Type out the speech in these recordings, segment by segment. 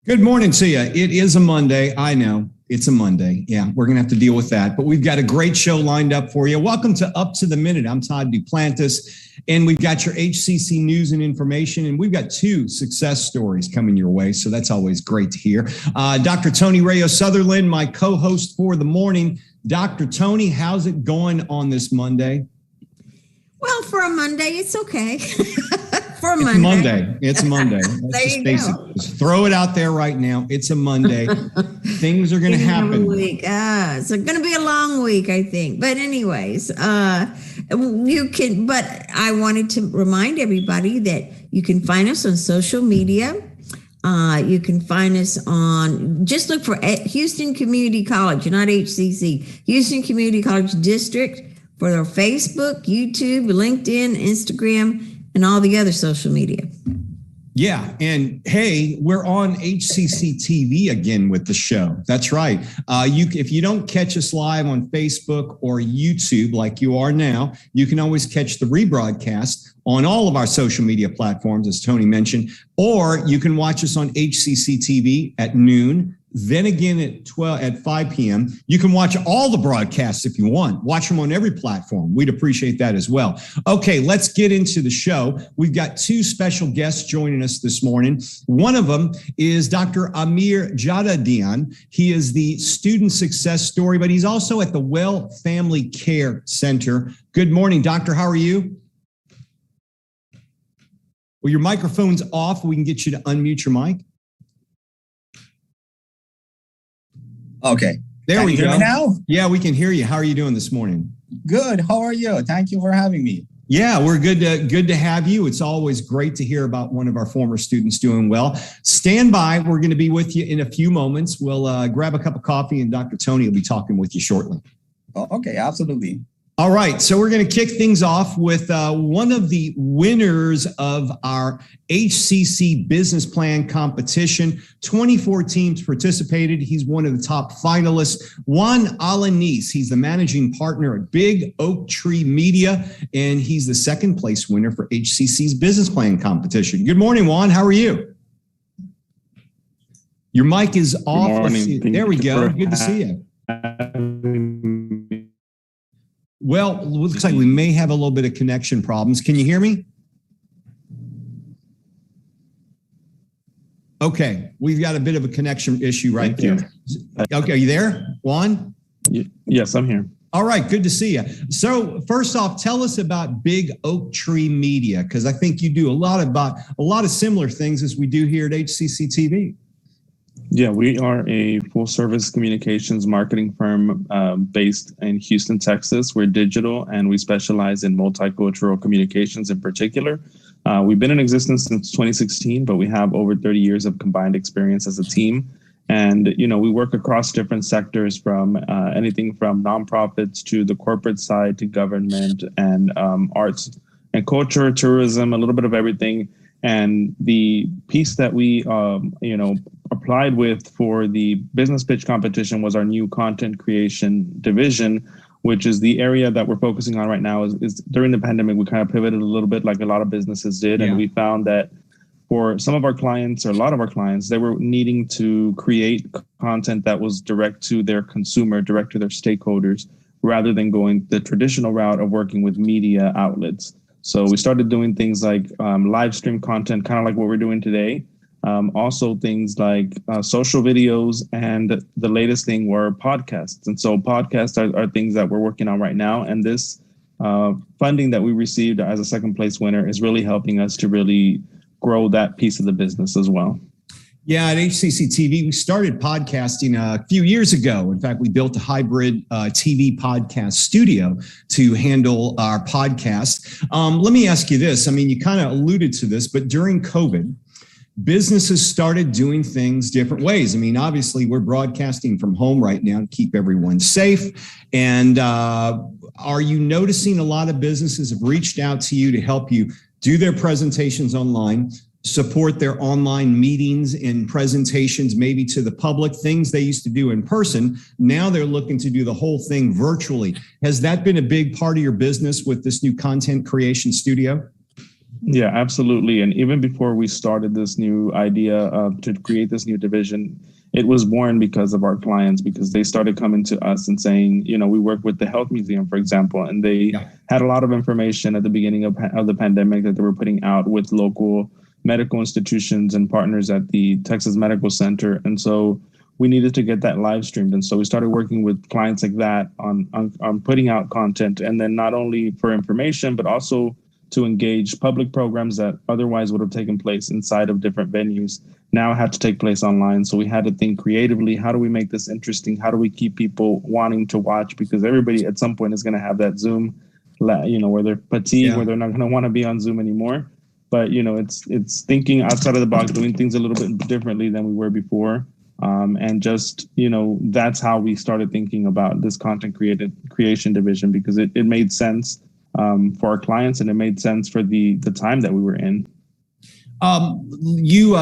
Good morning to you. It is a Monday. I know it's a Monday. Yeah, we're going to have to deal with that. But we've got a great show lined up for you. Welcome to Up to the Minute. I'm Todd Duplantis, and we've got your HCC news and information, and we've got two success stories coming your way. So that's always great to hear. Dr. Tony Rayo-Sutherland, my co-host for the morning. Dr. Tony, how's it going on this Monday? Well, for a Monday, it's okay. It's Monday. There you go. Just throw it out there right now. It's a Monday. Things are going to happen. It's going to be a long week, I think. But anyways, but I wanted to remind everybody that you can find us on social media. You can find us just look for Houston Community College, not HCC, Houston Community College District for their Facebook, YouTube, LinkedIn, Instagram, and all the other social media. Yeah. And hey, we're on HCCTV again with the show. That's right. If you don't catch us live on Facebook or YouTube like you are now, you can always catch the rebroadcast on all of our social media platforms, as Tony mentioned, or you can watch us on HCCTV at noon. Then again at 5 p.m. You can watch all the broadcasts if you want. Watch them on every platform. We'd appreciate that as well. Okay, let's get into the show. We've got two special guests joining us this morning. One of them is Dr. Amir Jadadian. He is the student success story, but he's also at the Well Family Care Center. Good morning, doctor. How are you? Well, your microphone's off. We can get you to unmute your mic. Okay. There we go. Can you hear me now? Yeah, we can hear you. How are you doing this morning? Good. How are you? Thank you for having me. Yeah, we're good to have you. It's always great to hear about one of our former students doing well. Stand by. We're going to be with you in a few moments. We'll grab a cup of coffee, and Dr. Tony will be talking with you shortly. Oh, okay, absolutely. All right, so we're going to kick things off with one of the winners of our HCC business plan competition. 24 teams participated. He's one of the top finalists. Juan Alanis, he's the managing partner at Big Oak Tree Media, and he's the second place winner for HCC's business plan competition. Good morning, Juan. How are you? Your mic is off. Good morning. There we go. Good to see you. Well, it looks like we may have a little bit of connection problems. Can you hear me? Okay, we've got a bit of a connection issue right there. Okay, are you there, Juan? Yes, I'm here. All right, good to see you. So first off, tell us about Big Oak Tree Media, because I think you do a lot of similar things as we do here at HCCTV. Yeah, we are a full-service communications marketing firm based in Houston, Texas. We're digital, and we specialize in multicultural communications in particular. We've been in existence since 2016, but we have over 30 years of combined experience as a team. And, we work across different sectors from anything from nonprofits to the corporate side to government and arts and culture, tourism, a little bit of everything. And the piece that we, applied with for the business pitch competition was our new content creation division, which is the area that we're focusing on right now. Is during the pandemic, we kind of pivoted a little bit like a lot of businesses did. Yeah. And we found that for some of our clients, or a lot of our clients, they were needing to create content that was direct to their consumer, direct to their stakeholders, rather than going the traditional route of working with media outlets. So we started doing things like live stream content, kind of like what we're doing today. Also things like social videos, and the latest thing were podcasts. And so podcasts are things that we're working on right now. And this funding that we received as a second place winner is really helping us to really grow that piece of the business as well. Yeah, at HCCTV, we started podcasting a few years ago. In fact, we built a hybrid TV podcast studio to handle our podcast. Let me ask you this. I mean, you kind of alluded to this, but during COVID, businesses started doing things different ways. I mean, obviously, we're broadcasting from home right now to keep everyone safe. And are you noticing a lot of businesses have reached out to you to help you do their presentations online, support their online meetings and presentations, maybe to the public, things they used to do in person? Now they're looking to do the whole thing virtually. Has that been a big part of your business with this new content creation studio? Yeah, absolutely. And even before we started this new idea to create this new division, it was born because of our clients, because they started coming to us and saying, we work with the Health Museum, for example, and they had a lot of information at the beginning of the pandemic that they were putting out with local medical institutions and partners at the Texas Medical Center. And so we needed to get that live streamed. And so we started working with clients like that on putting out content, and then not only for information, but also to engage public programs that otherwise would have taken place inside of different venues now had to take place online. So we had to think creatively, how do we make this interesting? How do we keep people wanting to watch? Because everybody at some point is going to have that Zoom, where they're fatigued, where they're not going to want to be on Zoom anymore. But, it's thinking outside of the box, doing things a little bit differently than we were before. And just, that's how we started thinking about this content creation division, because it made sense for our clients, and it made sense for the time that we were in. You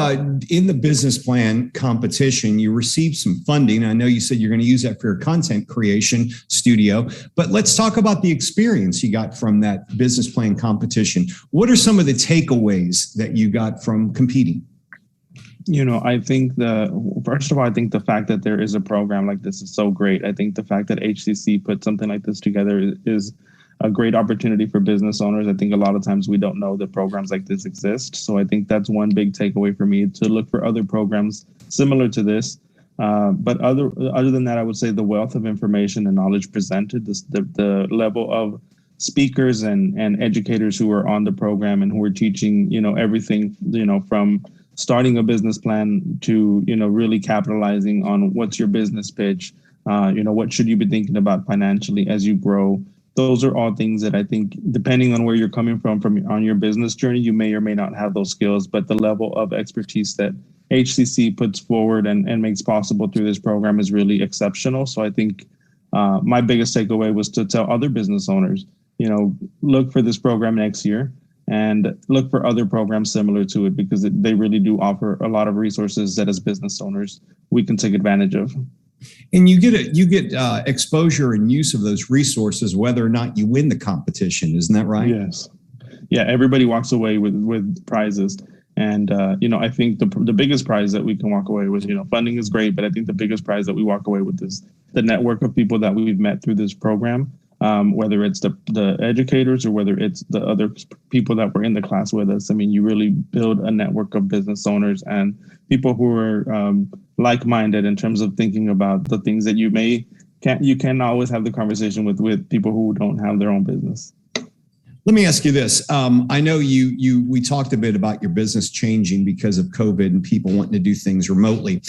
in the business plan competition, you received some funding. I know you said you're going to use that for your content creation studio, but let's talk about the experience you got from that business plan competition. What are some of the takeaways that you got from competing? I think first of all, I think the fact that there is a program like this is so great. I think the fact that HCC put something like this together is a great opportunity for business owners. I think a lot of times we don't know that programs like this exist. So I think that's one big takeaway for me, to look for other programs similar to this. But other than that, I would say the wealth of information and knowledge presented, the level of speakers and educators who are on the program and who are teaching, everything, from starting a business plan to, really capitalizing on what's your business pitch, what should you be thinking about financially as you grow. Those are all things that I think, depending on where you're coming from on your business journey, you may or may not have those skills, but the level of expertise that HCC puts forward and makes possible through this program is really exceptional. So I think my biggest takeaway was to tell other business owners, look for this program next year and look for other programs similar to it, because they really do offer a lot of resources that as business owners we can take advantage of. And you get exposure and use of those resources, whether or not you win the competition. Isn't that right? Yes. Yeah. Everybody walks away with prizes. And, I think the biggest prize that we can walk away with, funding is great, but I think the biggest prize that we walk away with is the network of people that we've met through this program, whether it's the educators or whether it's the other people that were in the class with us. I mean, you really build a network of business owners and people who are like-minded in terms of thinking about the things that you can always have the conversation with people who don't have their own business. Let me ask you this. I know we talked a bit about your business changing because of COVID and people wanting to do things remotely.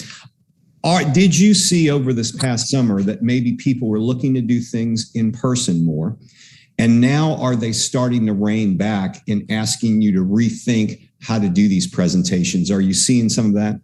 Did you see over this past summer that maybe people were looking to do things in person more? And now are they starting to rein back and asking you to rethink how to do these presentations? Are you seeing some of that?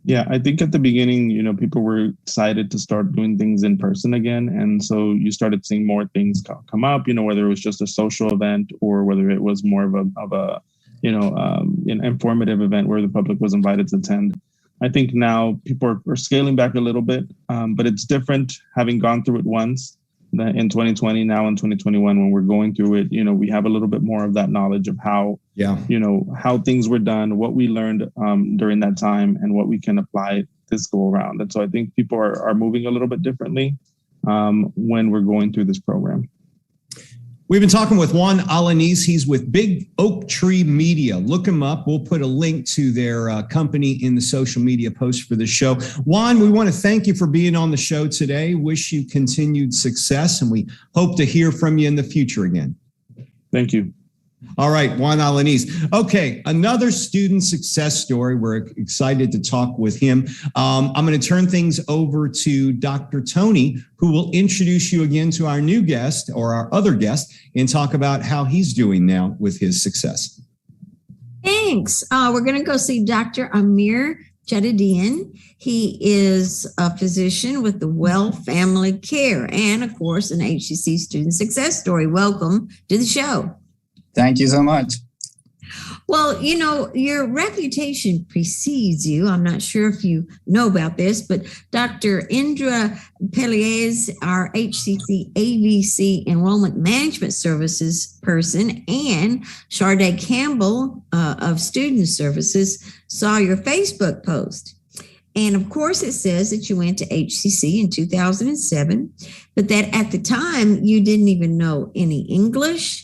Yeah, I think at the beginning, people were excited to start doing things in person again. And so you started seeing more things come up, whether it was just a social event or whether it was more of a an informative event where the public was invited to attend. I think now people are scaling back a little bit, but it's different having gone through it once in 2020, now in 2021, when we're going through it, we have a little bit more of that knowledge of how, how things were done, what we learned during that time and what we can apply this go around. And so I think people are moving a little bit differently when we're going through this program. We've been talking with Juan Alanis. He's with Big Oak Tree Media. Look him up. We'll put a link to their company in the social media post for the show. Juan, we want to thank you for being on the show today. Wish you continued success, and we hope to hear from you in the future again. Thank you. All right, Juan Alanis. Okay, another student success story. We're excited to talk with him. I'm going to turn things over to Dr. Tony, who will introduce you again to our new guest or our other guest and talk about how he's doing now with his success. Thanks. We're going to go see Dr. Amir Jadadian. He is a physician with the Well Family Care and, of course, an HCC student success story. Welcome to the show. Thank you so much. Well, you know, your reputation precedes you. I'm not sure if you know about this, but Dr. Indra Pelias, our HCC AVC Enrollment Management Services person, and Sharday Campbell of Student Services saw your Facebook post. And of course, it says that you went to HCC in 2007, but that at the time you didn't even know any English.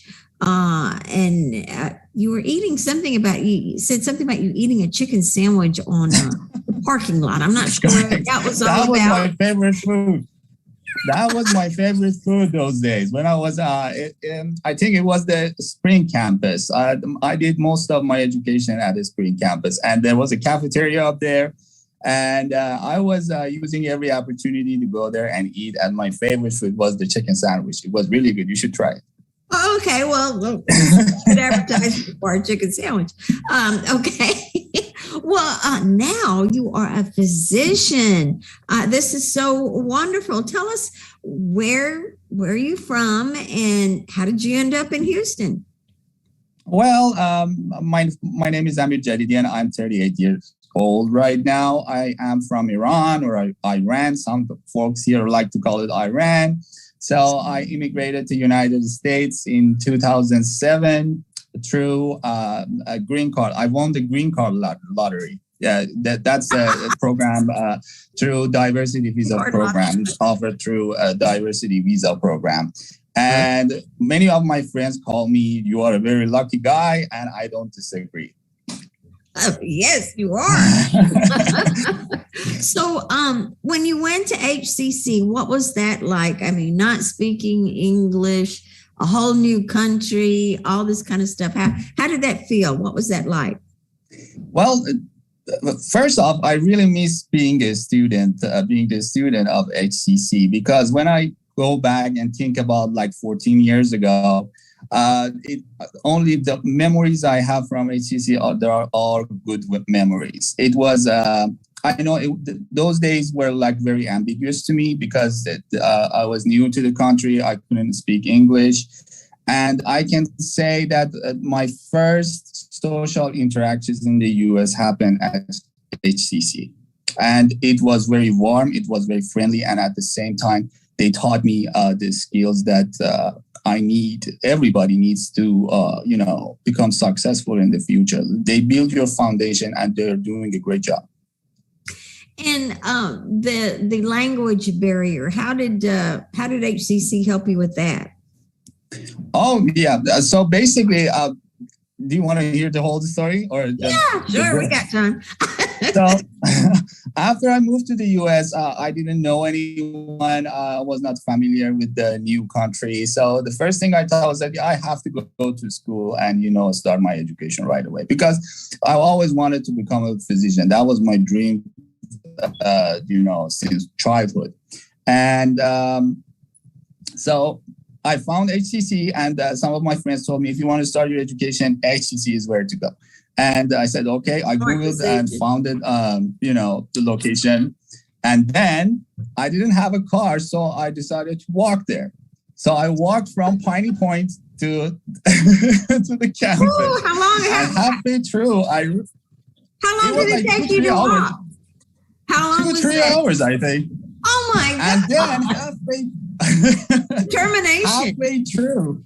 You were eating something about you said something about you eating a chicken sandwich on the parking lot. I'm not sure what that was all about. That was my favorite food. That was my favorite food those days when I was I think it was the Spring campus. I did most of my education at the Spring campus, and there was a cafeteria up there. And I was using every opportunity to go there and eat. And my favorite food was the chicken sandwich. It was really good. You should try it. Oh, okay. Well, good advertising for a chicken sandwich. Okay. Well, now you are a physician. This is so wonderful. Tell us where are you from and how did you end up in Houston? Well, my name is Amir Jadidian. I'm 38 years old right now. I am from Iran or Iran. Some folks here like to call it Iran. So I immigrated to the United States in 2007 through a green card. I won the green card lottery. Yeah, that's a program through diversity visa program. It's offered through a diversity visa program. And many of my friends call me, you are a very lucky guy, and I don't disagree. Yes, you are. So when you went to HCC, what was that like? I mean, not speaking English, a whole new country, all this kind of stuff. How did that feel? What was that like? Well, first off, I really miss being a student, being the student of HCC, because when I go back and think about like 14 years ago, only the memories I have from HCC are all good memories. It was, I know those days were like very ambiguous to me because I was new to the country. I couldn't speak English. And I can say that my first social interactions in the US happened at HCC. And it was very warm. It was very friendly. And at the same time, they taught me the skills that everybody needs to, become successful in the future. They build your foundation and they're doing a great job. And the language barrier, how did HCC help you with that? Oh, yeah. So basically, do you want to hear the whole story? Yeah, sure. We got time. So after I moved to the US, I didn't know anyone. I was not familiar with the new country. So the first thing I thought was that I have to go to school and, start my education right away, because I always wanted to become a physician. That was my dream, since childhood. And so I found HCC, and some of my friends told me, if you want to start your education, HCC is where to go. And I said, okay. I Googled and found it, the location. And then I didn't have a car, so I decided to walk there. So I walked from Piney Point to the campus. Ooh, how long? And halfway through, how long did it take you to walk? How long was it? 3 hours, I think. Oh my God! And then halfway. Determination. Halfway through.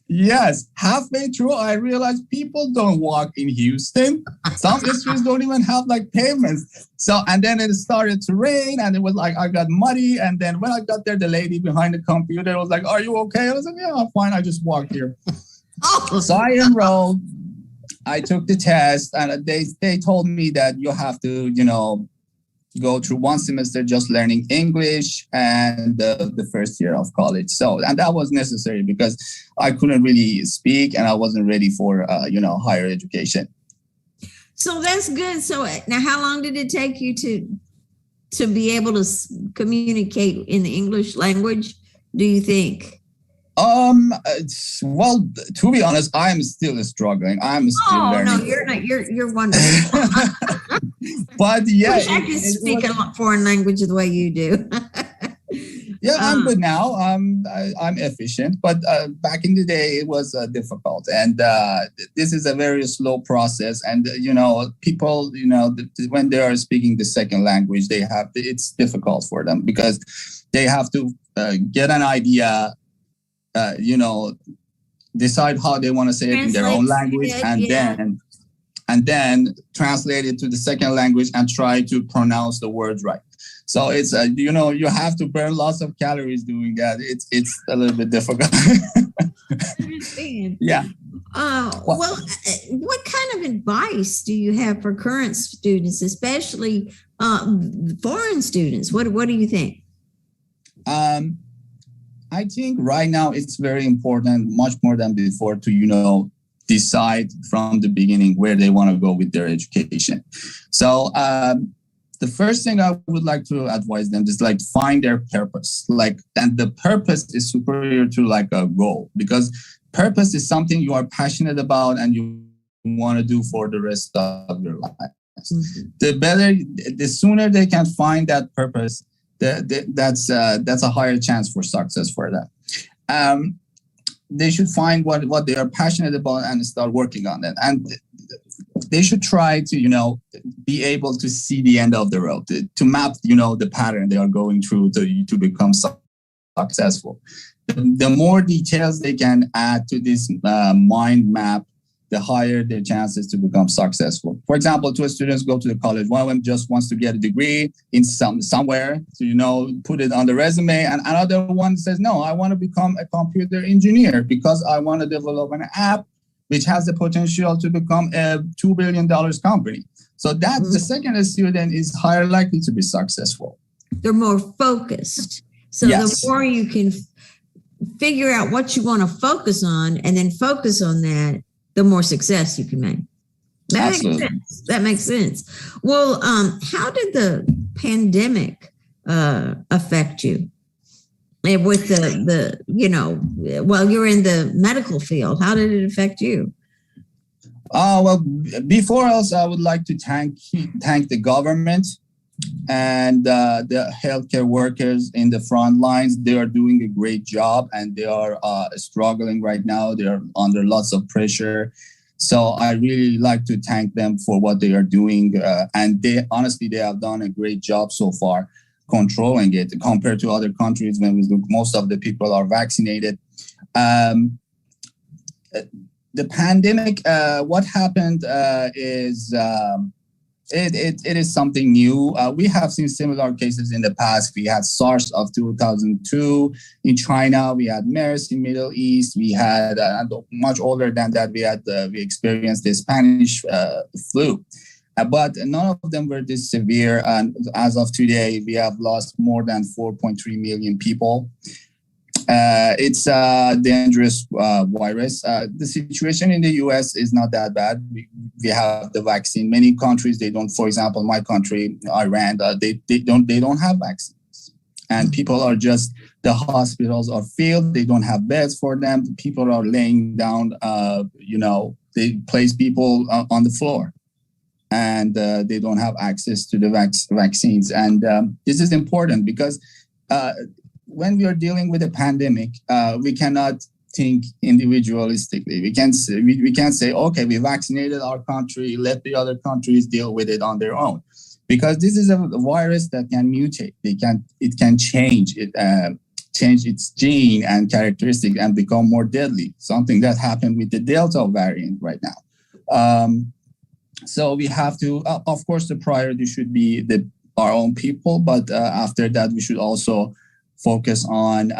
Yes, halfway through, I realized people don't walk in Houston. Some streets don't even have like pavements. So, and then it started to rain, and it was like I got muddy. And then when I got there, the lady behind the computer was like, "Are you okay?" I was like, "Yeah, I'm fine. I just walked here." Oh. So I enrolled. I took the test, and they told me that you have to, go through one semester just learning English and the first year of college. So, and that was necessary because I couldn't really speak and I wasn't ready for, higher education. So that's good. So now how long did it take you to be able to communicate in the English language, do you think? Well, to be honest, I'm still struggling. I'm still learning. Oh, no, you're not. You're wonderful. But yeah, I can speak a foreign language the way you do. Yeah, I'm good now. I'm efficient, but back in the day it was difficult, and this is a very slow process. And people, when they are speaking the second language, it's difficult for them because they have to get an idea, decide how they want to say it in their own language, and then translate it to the second language and try to pronounce the words right. So it's you have to burn lots of calories doing that. It's a little bit difficult. I understand. Yeah. Well, what kind of advice do you have for current students, especially foreign students? What do you think? I think right now it's very important, much more than before, to decide from the beginning where they want to go with their education. So the first thing I would like to advise them is find their purpose. And the purpose is superior to a goal, because purpose is something you are passionate about and you want to do for the rest of your life. Mm-hmm. The sooner they can find that purpose, that's a higher chance for success for them. They should find what they are passionate about and start working on it. And they should try to, be able to see the end of the road, to map, the pattern they are going through to become successful. The more details they can add to this mind map, the higher their chances to become successful. For example, two students go to the college. One of them just wants to get a degree in somewhere to, put it on the resume. And another one says, no, I want to become a computer engineer because I want to develop an app which has the potential to become a $2 billion company. So that the second student is higher likely to be successful. They're more focused. So the more you can figure out what you want to focus on and then focus on that, the more success you can make. That makes sense. Well, how did the pandemic affect you? With while you're in the medical field, how did it affect you? Well, before else, I would like to thank the government and the healthcare workers in the front lines. They are doing a great job and they are struggling right now. They are under lots of pressure. So I really like to thank them for what they are doing. And they have done a great job so far controlling it compared to other countries when we look, most of the people are vaccinated. The pandemic, what happened is it is something new. We have seen similar cases in the past. We had SARS of 2002 in China. We had MERS in Middle East. We had much older than that. We experienced the Spanish flu. But none of them were this severe. And as of today, we have lost more than 4.3 million people. It's a dangerous virus. The situation in the US is not that bad. We have the vaccine. Many countries, they don't. For example, my country, Iran, they don't have vaccines. And people are the hospitals are filled. They don't have beds for them. People are laying down, they place people on the floor. And they don't have access to the vaccines. And this is important because when we are dealing with a pandemic, we cannot think individualistically. We can't say, okay, we vaccinated our country, let the other countries deal with it on their own. Because this is a virus that can mutate. It can change its gene and characteristic and become more deadly, something that happened with the Delta variant right now. So we have to, of course, the priority should be our own people, but after that, we should also focus on,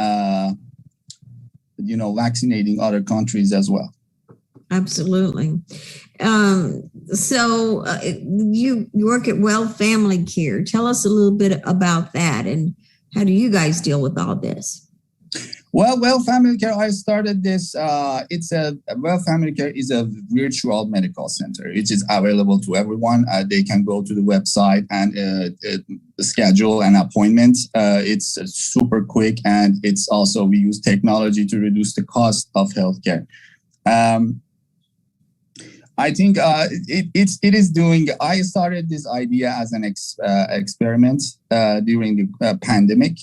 vaccinating other countries as well. Absolutely. So you work at Well Family Care. Tell us a little bit about that and how do you guys deal with all this? Well, Family Care, I started this. Well Family Care is a virtual medical center. It is available to everyone. They can go to the website and schedule an appointment. It's super quick, and it's also, we use technology to reduce the cost of healthcare. I think it is doing. I started this idea as an experiment during the pandemic.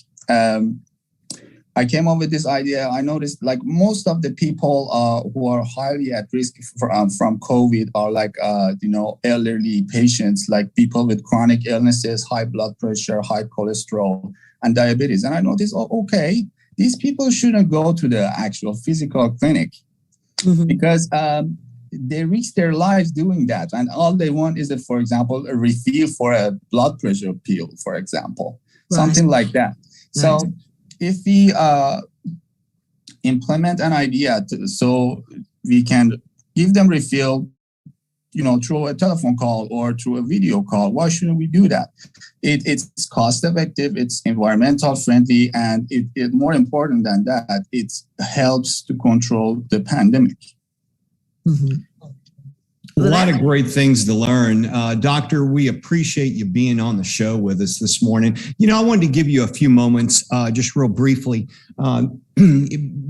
I came up with this idea. I noticed like most of the people who are highly at risk from COVID are like, elderly patients, like people with chronic illnesses, high blood pressure, high cholesterol, and diabetes. And I noticed, okay, these people shouldn't go to the actual physical clinic because they risk their lives doing that. And all they want is, for example, a refill for a blood pressure pill, for example, something like that. So if we implement an idea so we can give them refill, through a telephone call or through a video call, why shouldn't we do that? It's cost effective, it's environmental friendly, and it more important than that, it helps to control the pandemic. A lot of great things to learn. Doctor, we appreciate you being on the show with us this morning. I wanted to give you a few moments, just real briefly.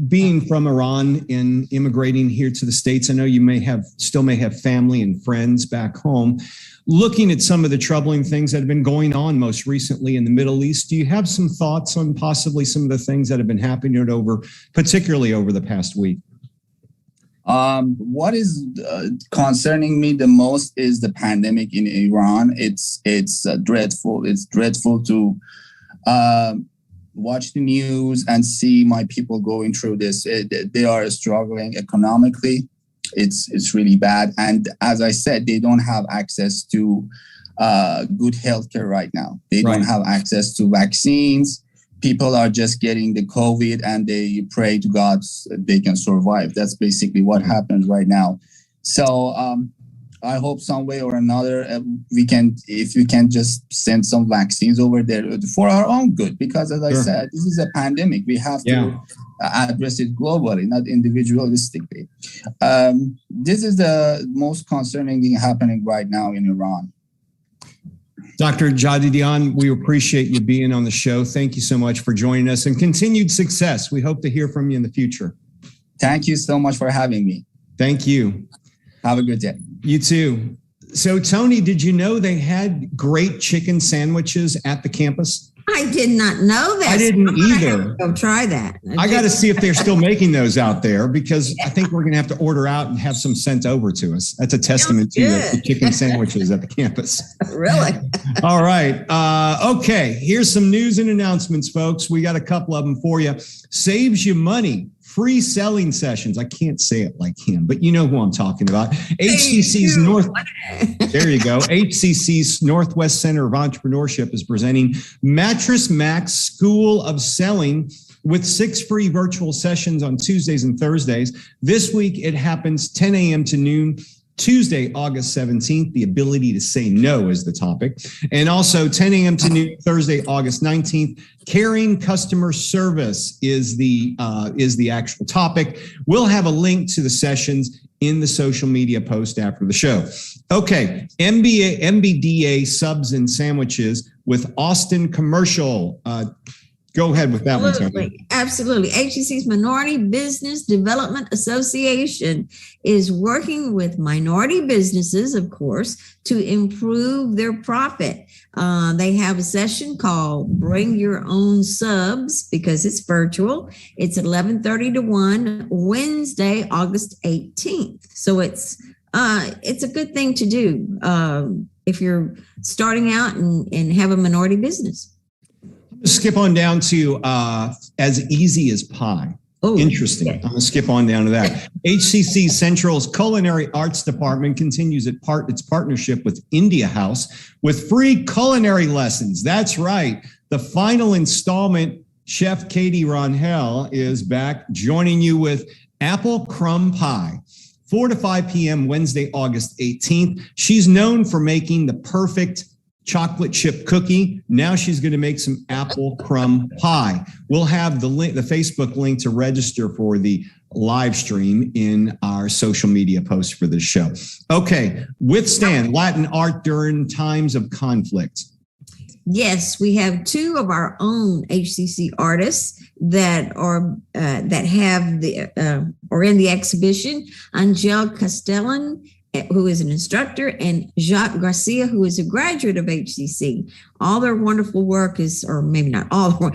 Being from Iran and immigrating here to the States, I know you still may have family and friends back home. Looking at some of the troubling things that have been going on most recently in the Middle East, do you have some thoughts on possibly some of the things that have been happening particularly over the past week? What is concerning me the most is the pandemic in Iran. It's dreadful. It's dreadful to watch the news and see my people going through this. They are struggling economically. It's really bad. And as I said, they don't have access to good healthcare right now. They don't have access to vaccines. People are just getting the COVID and they pray to God they can survive. That's basically what happens right now. So I hope some way or another if we can just send some vaccines over there for our own good. Because as I said, this is a pandemic. We have to address it globally, not individualistically. This is the most concerning thing happening right now in Iran. Dr. Jadidian, we appreciate you being on the show. Thank you so much for joining us and continued success. We hope to hear from you in the future. Thank you so much for having me. Thank you. Have a good day. You too. So, Tony, did you know they had great chicken sandwiches at the campus? I did not know that. I didn't either. Go try that. I got to see if they're still making those out there, because I think we're going to have to order out and have some sent over to us. That's a testament to the chicken sandwiches at the campus. Really? All right. Okay. Here's some news and announcements, folks. We got a couple of them for you. Saves you money. Free selling sessions. I can't say it like him, but you know who I'm talking about. HCC's There you go. HCC's Northwest Center of Entrepreneurship is presenting Mattress Max School of Selling with 6 free virtual sessions on Tuesdays and Thursdays. This week, it happens 10 a.m. to noon. Tuesday, August 17th, the ability to say no is the topic. And also 10 a.m. to noon, Thursday, August 19th, caring customer service is the actual topic. We'll have a link to the sessions in the social media post after the show. Okay, MBDA subs and sandwiches with Austin Commercial. Go ahead with that one, Tony. Absolutely. HCC's Minority Business Development Association is working with minority businesses, of course, to improve their profit. They have a session called Bring Your Own Subs, because it's virtual. It's 11:30 to 1, Wednesday, August 18th. So it's a good thing to do if you're starting out and have a minority business. Skip on down to As Easy as Pie. Oh, interesting. Yeah. I'm going to skip on down to that. HCC Central's Culinary Arts Department continues its partnership with India House with free culinary lessons. That's right. The final installment, Chef Katie Ronhell is back joining you with Apple Crumb Pie. 4 to 5 p.m. Wednesday, August 18th. She's known for making the perfect chocolate chip cookie. Now she's going to make some apple crumb pie. We'll have the link, the Facebook link to register for the live stream in our social media post for this show. Okay. Withstand Latin art during times of conflict. Yes, we have 2 of our own HCC artists that are in the exhibition. Angel Castellan who is an instructor, and Jacques Garcia, who is a graduate of HCC. All their wonderful work is, or maybe not all,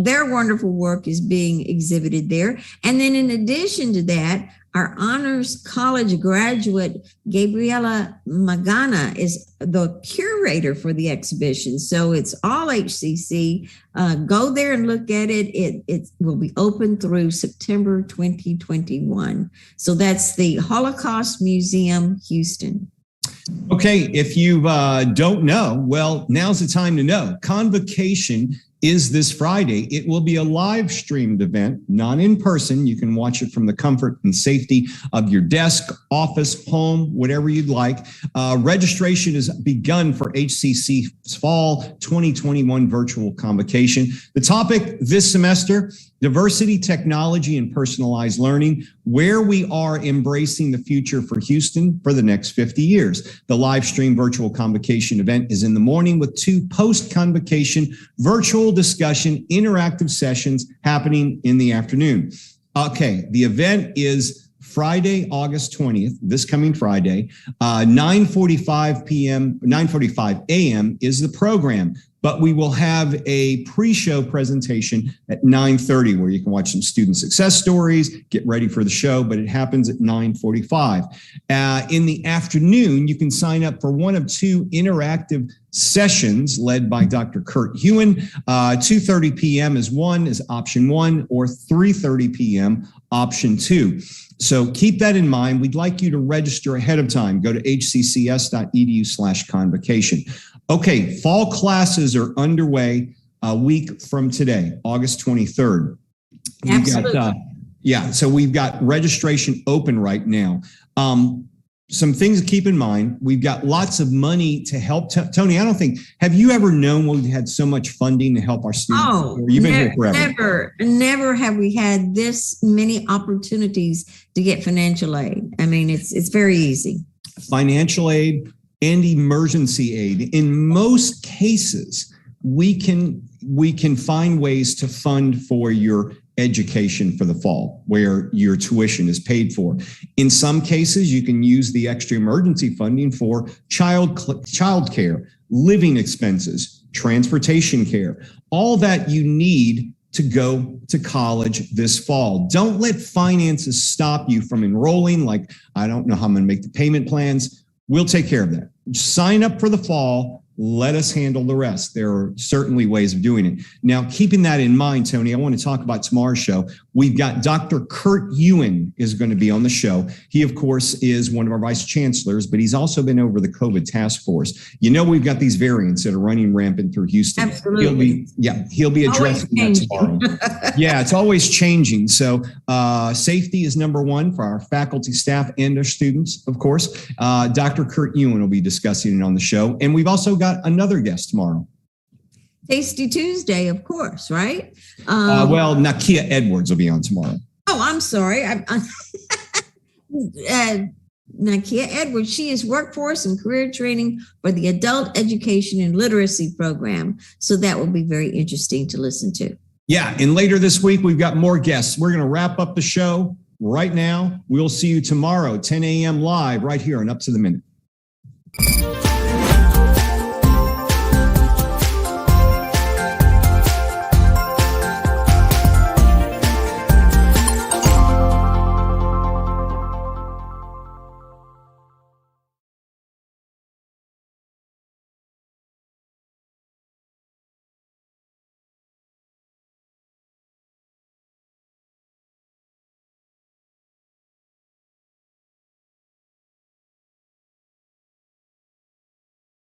their wonderful work is being exhibited there. And then in addition to that, our honors college graduate, Gabriela Magana, is the curator for the exhibition. So it's all HCC. Go there and look at it. It will be open through September 2021. So that's the Holocaust Museum, Houston. Okay, if you don't know, well, now's the time to know. Convocation is this Friday. It will be a live streamed event, not in person. You can watch it from the comfort and safety of your desk, office, home, whatever you'd like. Registration has begun for HCC's Fall 2021 virtual convocation. The topic this semester, diversity, technology, and personalized learning, where we are embracing the future for Houston for the next 50 years. The live stream virtual convocation event is in the morning with 2 post-convocation virtual discussion interactive sessions happening in the afternoon. Okay, the event is Friday, August 20th, this coming Friday, 9:45 a.m. is the program. But we will have a pre-show presentation at 9:30 where you can watch some student success stories, get ready for the show, but it happens at 9:45. In the afternoon, you can sign up for one of 2 interactive sessions led by Dr. Kurt Hewen. 2:30 p.m. is option 1, or 3:30 p.m. option 2. So keep that in mind. We'd like you to register ahead of time. Go to hccs.edu/convocation. Okay, fall classes are underway a week from today, August 23rd. Absolutely. So we've got registration open right now. Some things to keep in mind. We've got lots of money to help. Tony, have you ever known we've had so much funding to help our students? Oh, you've been here forever. Never have we had this many opportunities to get financial aid. I mean, it's very easy. Financial aid and emergency aid. In most cases, we can find ways to fund for your education for the fall, where your tuition is paid for. In some cases, you can use the extra emergency funding for child care, living expenses, transportation care, all that you need to go to college this fall. Don't let finances stop you from enrolling. Like, I don't know how I'm going to make the payment plans. We'll take care of that. Sign up for the fall. Let us handle the rest. There are certainly ways of doing it. Now, keeping that in mind, Tony, I want to talk about tomorrow's show. We've got Dr. Kurt Hewen is going to be on the show. He, of course, is one of our vice chancellors, but he's also been over the COVID task force. You know, we've got these variants that are running rampant through Houston. Absolutely. He'll be addressing that tomorrow. Yeah, it's always changing. So safety is number 1 for our faculty, staff, and our students, of course. Dr. Kurt Hewen will be discussing it on the show. And we've also got another guest tomorrow. Tasty Tuesday, of course, right? Nakia Edwards will be on tomorrow. Oh, I'm sorry. Nakia Edwards, she is workforce and career training for the Adult Education and Literacy Program. So that will be very interesting to listen to. Yeah, and later this week, we've got more guests. We're going to wrap up the show right now. We'll see you tomorrow, 10 a.m. live right here on Up to the Minute.